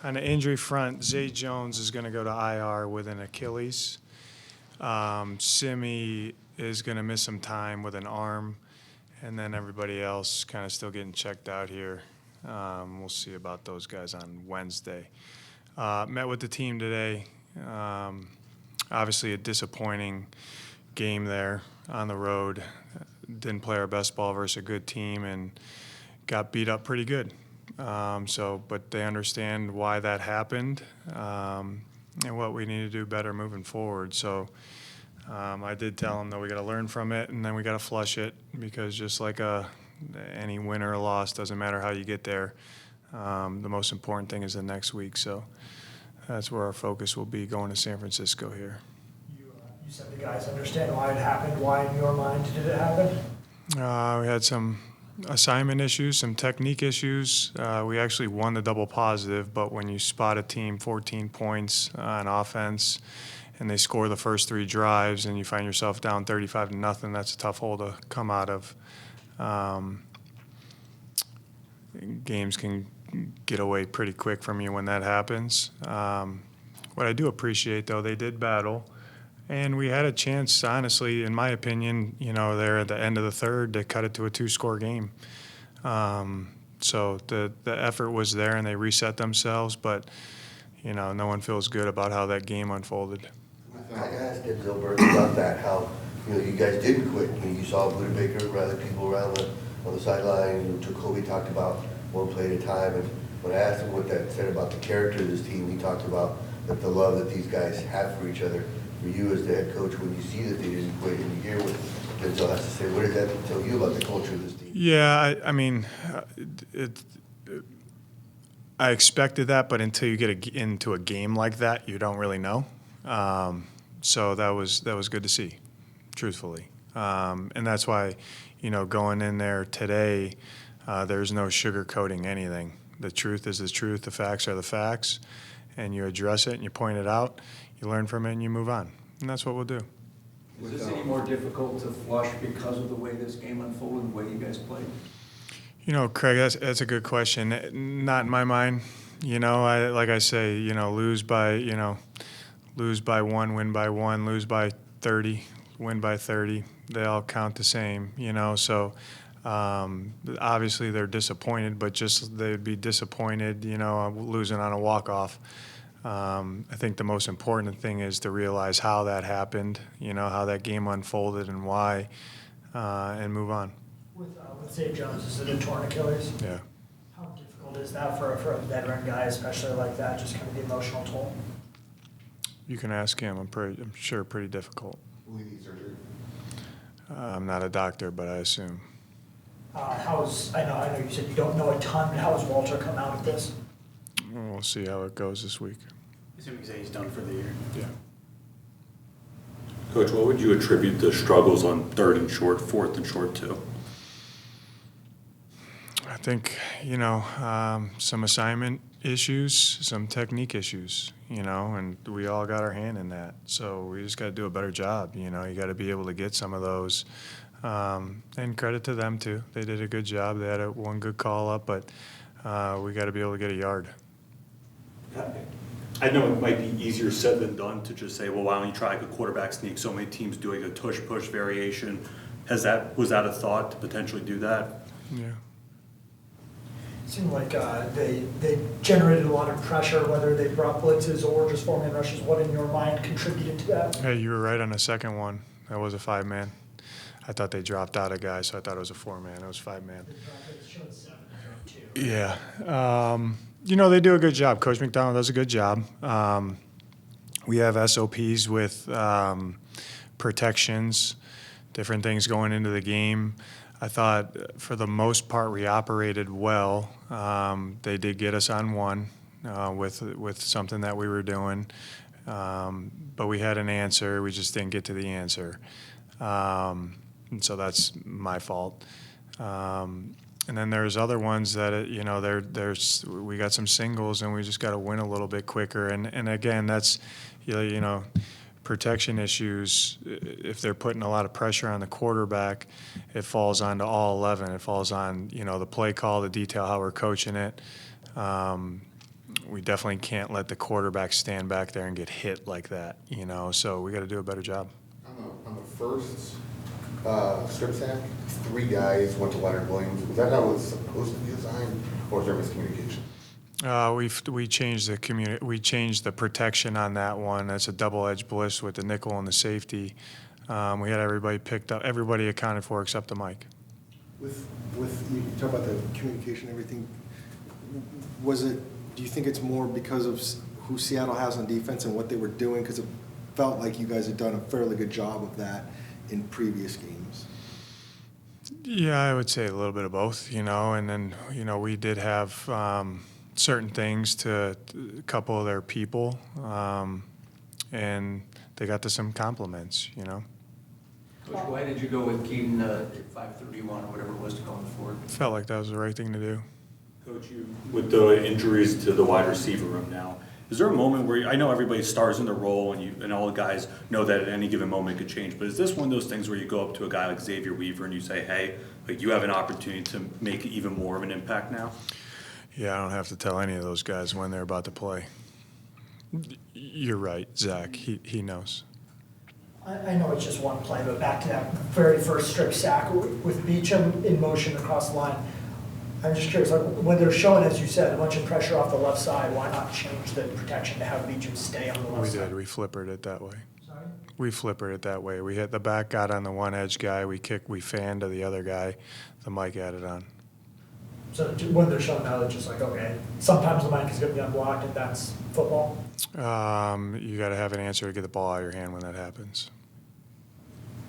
On the injury front, Zay Jones is going to go to IR with an Achilles. Simi is going to miss some time with an arm, and then everybody else kind of still getting checked out here. We'll see about those guys on Wednesday. Met with the team today. Obviously a disappointing game there on the road. Didn't play our best ball versus a good team and got beat up pretty good. But they understand why that happened and what we need to do better moving forward. So I did tell them that we got to learn from it and then we got to flush it, because just like any win or loss, doesn't matter how you get there. The most important thing is the next week. So that's where our focus will be going to San Francisco here. You said the guys understand why it happened. Why, in your mind, did it happen? We had some assignment issues, some technique issues. We actually won the double positive, but when you spot a team 14 points on offense and they score the first 3 drives and you find yourself down 35-0, that's a tough hole to come out of. Games can get away pretty quick from you when that happens. What I do appreciate, though, they did battle. And we had a chance, honestly, in my opinion, there at the end of the third to cut it to a 2-score game. So the effort was there and they reset themselves, but, no one feels good about how that game unfolded. I asked Ed Zilberg about that, how, you guys didn't quit. You saw Buda Baker and other people around on the sideline. Jacoby talked about one play at a time. And when I asked him what that said about the character of this team, he talked about that the love that these guys have for each other. For you as the head coach, when you see that they didn't quit and you hear what Denzel has to say, what does that tell you about the culture of this team? Yeah, I expected that, but until you get into a game like that, you don't really know. So that was good to see, truthfully. And that's why, going in there today, there's no sugarcoating anything. The truth is the truth. The facts are the facts. And you address it and you point it out. You learn from it and you move on. And that's what we'll do. Was this any more difficult to flush because of the way this game unfolded, the way you guys played? Craig, that's a good question. Not in my mind. Like I say, lose by 1, win by 1, lose by 30, win by 30. They all count the same, So obviously they're disappointed, but just they'd be disappointed, losing on a walk-off. I think the most important thing is to realize how that happened, how that game unfolded and why, and move on. With Zay Jones, is it a torn Achilles? Yeah. How difficult is that for a veteran guy, especially like that, just kind of the emotional toll? You can ask him. I'm sure pretty difficult. Will he need surgery? I'm not a doctor, but I assume. I know you said you don't know a ton, but how has Walter come out of this? We'll see how it goes this week. Assuming he's done for the year. Yeah. Coach, what would you attribute the struggles on 3rd and short, 4th and short to? I think, some assignment issues, some technique issues, and we all got our hand in that. So we just got to do a better job. You got to be able to get some of those. And credit to them, too. They did a good job. They had one good call up, but we got to be able to get a yard. I know it might be easier said than done to just say, well, why don't you try like a quarterback sneak? So many teams doing a tush-push variation. Was that a thought to potentially do that? Yeah. It seemed like they generated a lot of pressure, whether they brought blitzes or just four-man rushes. What, in your mind, contributed to that? Hey, you were right on the second one. That was a 5-man. I thought they dropped out a guy, so I thought it was a 4-man. It was 5-man. Yeah. They do a good job. Coach McDonald does a good job. We have SOPs with protections, different things going into the game. I thought for the most part we operated well. They did get us on one with something that we were doing, but we had an answer. We just didn't get to the answer, and so that's my fault. And then there's other ones that we got some singles and we just got to win a little bit quicker. And again, that's protection issues. If they're putting a lot of pressure on the quarterback, it falls onto all 11. It falls on the play call, the detail, how we're coaching it. we definitely can't let the quarterback stand back there and get hit like that, you know, so we got to do a better job. On the first strip sack, 3 guys went to Leonard Williams. Was that how it was supposed to be designed, or was there miscommunication? We changed we changed the protection on that one. That's a double-edged bliss with the nickel and the safety. We had everybody picked up, everybody accounted for except the mic. With you talk about the communication and everything, do you think it's more because of who Seattle has on defense and what they were doing? Because it felt like you guys had done a fairly good job of that in previous games. Yeah, I would say a little bit of both, you know, and then, you know, we did have certain things to a couple of their people, and they got to some compliments, you know. Coach, why did you go with Keaton at 5:31 or whatever it was to go in the fourth? Felt like that was the right thing to do. Coach, with the injuries to the wide receiver room now, is there a moment where I know everybody stars in their role and all the guys know that at any given moment it could change, but is this one of those things where you go up to a guy like Xavier Weaver and you say, hey, like you have an opportunity to make even more of an impact now? Yeah, I don't have to tell any of those guys when they're about to play. You're right, Zach. He knows. I know it's just one play, but back to that very first strip sack with Beecham in motion across the line. I'm just curious, like, when they're showing, as you said, a bunch of pressure off the left side, why not change the protection to have Beecham stay on the left We side? did. We flippered it that way. Sorry? We flippered it that way. We hit the back, got on the one edge guy. We fanned to the other guy. The mic added on. So when they're showing now, they're just like, okay, sometimes the mic is going to be unblocked and that's football? You got to have an answer to get the ball out of your hand when that happes.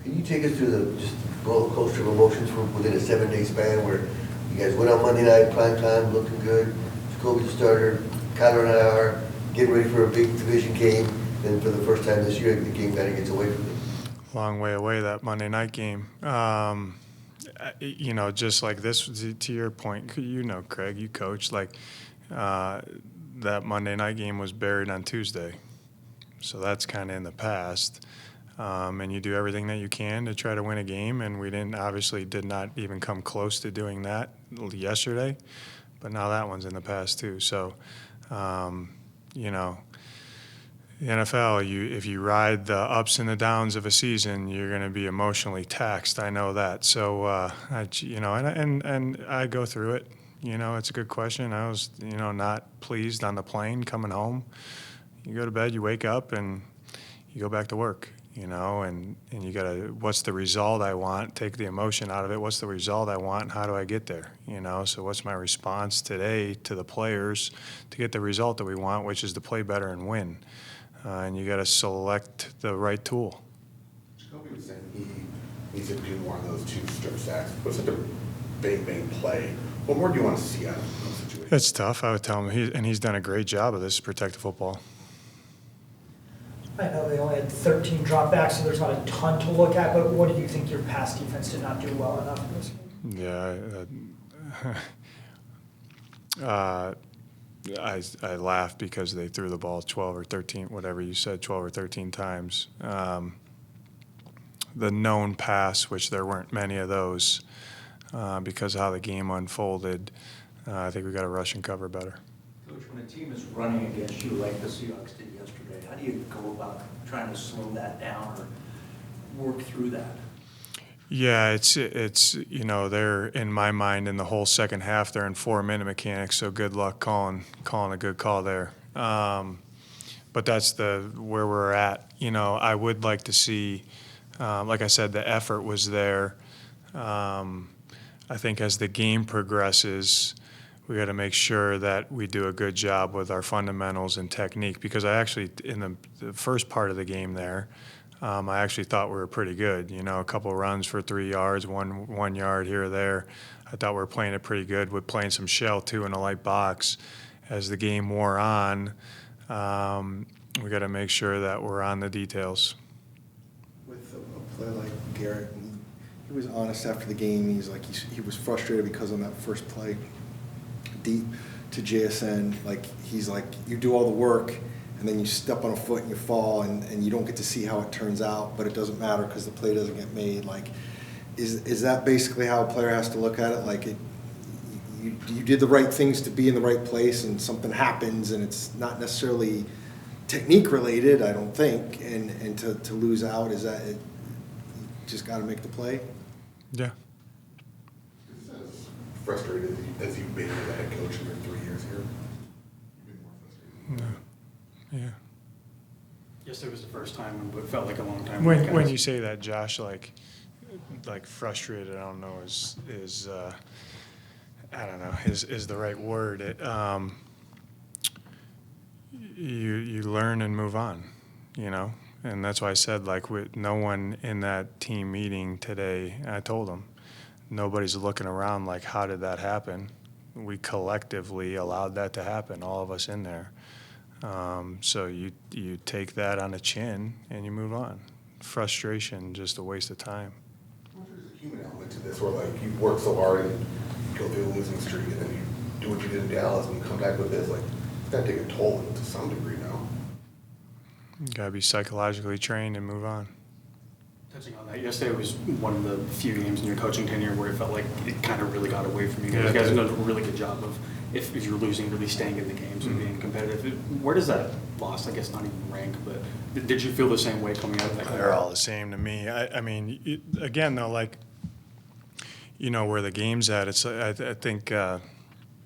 Can you take us through the just roller coaster of emotions from within a 7-day span where you guys went on Monday night, prime time, looking good, Jacoby's the starter, Kyler and I are getting ready for a big division game, then for the first time this year, the game kind of gets away from you? Long way away, that Monday night game. You know, just like this, to your point, you know, Craig, you coach, like that Monday night game was buried on Tuesday. So that's kind of in the past. And you do everything that you can to try to win a game, and we did not even come close to doing that yesterday, but now that one's in the past too. So, you know, the NFL, if you ride the ups and the downs of a season, you're going to be emotionally taxed. I know that. So, you know, and I go through it. You know, it's a good question. I was, you know, not pleased on the plane coming home. You go to bed, you wake up, and you go back to work. You know, and you gotta, what's the result I want? Take the emotion out of it. What's the result I want? And how do I get there? You know, so what's my response today to the players to get the result that we want, which is to play better and win. And you gotta select the right tool. Jacoby was saying he needs to do more of those 2 strip sacks. It was such a bang play. What more do you want to see out of those situations? It's tough. I would tell him, he's done a great job of this, protect the football. I know they only had 13 dropbacks, so there's not a ton to look at, but what do you think your pass defense did not do well enough in this game? Yeah, I laughed because they threw the ball 12 or 13, whatever you said, 12 or 13 times. The known pass, which there weren't many of those, because of how the game unfolded, I think we got to rush and cover better. Coach, when a team is running against you like the Seahawks did yesterday, how do you go about trying to slow that down or work through that? Yeah, it's you know, they're, in my mind, in the whole second half, they're in 4-minute mechanics, so good luck calling a good call there. But that's where we're at. You know, I would like to see, like I said, the effort was there. I think as the game progresses, we got to make sure that we do a good job with our fundamentals and technique, because I actually, in the first part of the game there, I actually thought we were pretty good. You know, a couple of runs for 3 yards, one yard here or there. I thought we were playing it pretty good with playing some shell too in a light box. As the game wore on, we got to make sure that we're on the details. With a play like Garrett, he was honest after the game. He's like, he was frustrated because on that first play, deep to JSN, like he's like, you do all the work and then you step on a foot and you fall and you don't get to see how it turns out, but it doesn't matter because the play doesn't get made. Like, is that basically how a player has to look at it? Like, you you did the right things to be in the right place, and something happens, and it's not necessarily technique related, I don't think, and to lose out, is that it, you just got to make the play? Yeah. Is this as frustrated as you've been as a head coach in your 3 years here? You've been more frustrated. No. Yeah. Yesterday was the first time, but it felt like a long time. When you say that, Josh, like frustrated, I don't know, is I don't know, is the right word. You learn and move on, you know, and that's why I said, like, with no one in that team meeting today, I told them, nobody's looking around like, how did that happen? We collectively allowed that to happen, all of us in there. So you take that on the chin and you move on. Frustration, just a waste of time. There's a human element to this, where like you work so hard and you go through a losing streak, and then you do what you did in Dallas, and you come back with this. Like, it's got to take a toll to some degree now. You gotta be psychologically trained and move on. Touching on that, yesterday was one of the few games in your coaching tenure where it felt like it kind of really got away from you guys. Yeah. You guys have done a really good job of, if you're losing, really staying in the games and being competitive. Where does that loss, I guess not even rank, but did you feel the same way coming out of that game? They're all the same to me. I mean, again, though, like, you know, where the game's at, it's, I think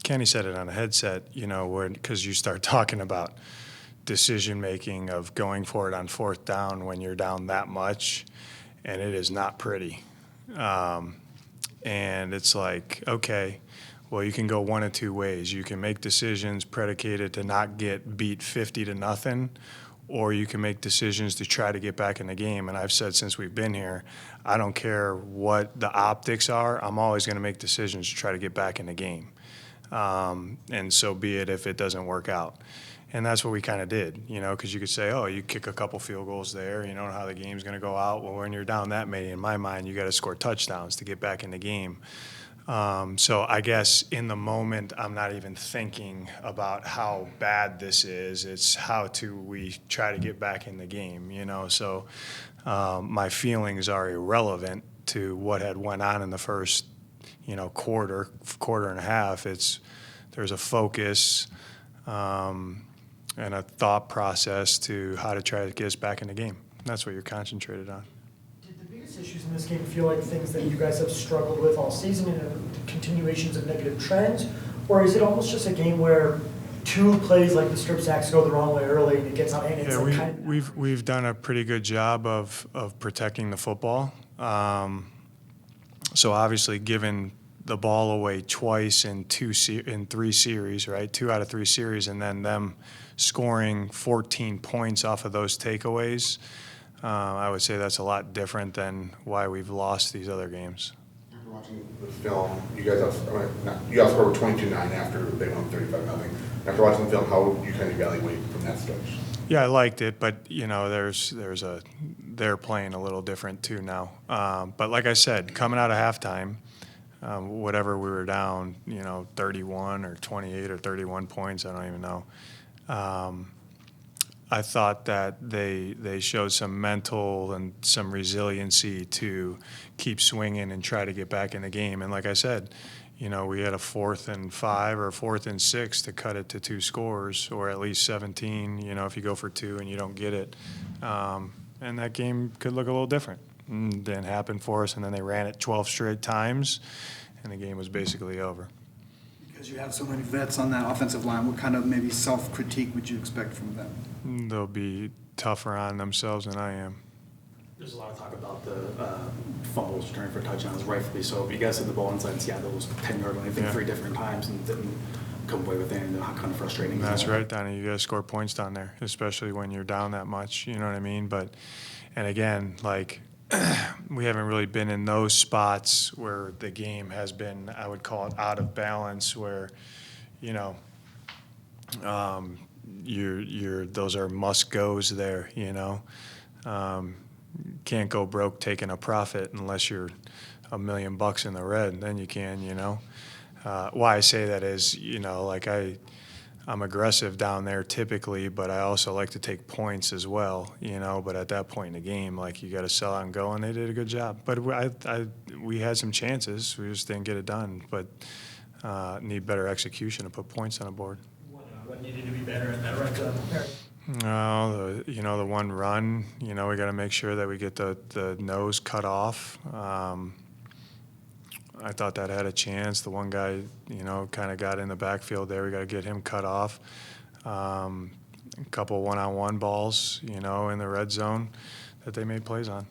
Kenny said it on a headset, you know, where, because you start talking about decision-making of going for it on fourth down when you're down that much, and it is not pretty. And it's like, okay, well, you can go one of two ways. You can make decisions predicated to not get beat 50-0, or you can make decisions to try to get back in the game. And I've said since we've been here, I don't care what the optics are, I'm always going to make decisions to try to get back in the game. And so be it if it doesn't work out. And that's what we kind of did, you know, because you could say, oh, you kick a couple field goals there, you don't know how the game's going to go out. Well, when you're down that many, in my mind, you got to score touchdowns to get back in the game. So I guess in the moment, I'm not even thinking about how bad this is. It's how we try to get back in the game, you know. So my feelings are irrelevant to what had went on in the first, you know, quarter and a half. There's a focus and a thought process to how to try to get us back in the game. That's what you're concentrated on. Did the biggest issues in this game feel like things that you guys have struggled with all season and continuations of negative trends? Or is it almost just a game where two plays like the strip sacks go the wrong way early and it gets on, and it's like kind of... we've done a pretty good job of protecting the football. So obviously, given the ball away twice in 3 series, right? 2 out of 3 series, and then them scoring 14 points off of those takeaways, I would say that's a lot different than why we've lost these other games. After watching the film, you guys outscored 22-9 after they won 35-0. After watching the film, how would you kind of evaluate from that stretch? Yeah, I liked it, but you know, they're playing a little different too now. But like I said, coming out of halftime, whatever we were down, you know, 31 or 28 or 31 points, I don't even know. I thought that they showed some mental and some resiliency to keep swinging and try to get back in the game. And like I said, you know, we had a 4th and 5 or 4th and 6 to cut it to 2 scores, or at least 17, you know, if you go for 2 and you don't get it. And that game could look a little different. It didn't happen for us, and then they ran it 12 straight times, and the game was basically over. Because you have so many vets on that offensive line, what kind of maybe self-critique would you expect from them? They'll be tougher on themselves than I am. There's a lot of talk about the fumbles returning for touchdowns, rightfully so. But you guys had the ball inside Seattle, was 10-yard line, I think, 3 different times, and didn't come away with it. And how kind of frustrating. That's right, Donnie. You got to score points down there, especially when you're down that much. You know what I mean? And again, like, we haven't really been in those spots where the game has been, I would call it, out of balance, where, you know, those are must-goes there, you know. Can't go broke taking a profit unless you're $1 million in the red. Then you can, you know. Why I say that is, you know, like I'm aggressive down there typically, but I also like to take points as well, you know. But at that point in the game, like, you got to sell out and go, and they did a good job. But we had some chances, we just didn't get it done. But need better execution to put points on the board. What needed to be better in that red zone area? No, the one run, we got to make sure that we get the nose cut off. I thought that had a chance. The one guy, kind of got in the backfield there. We got to get him cut off. A couple one-on-one balls, in the red zone that they made plays on.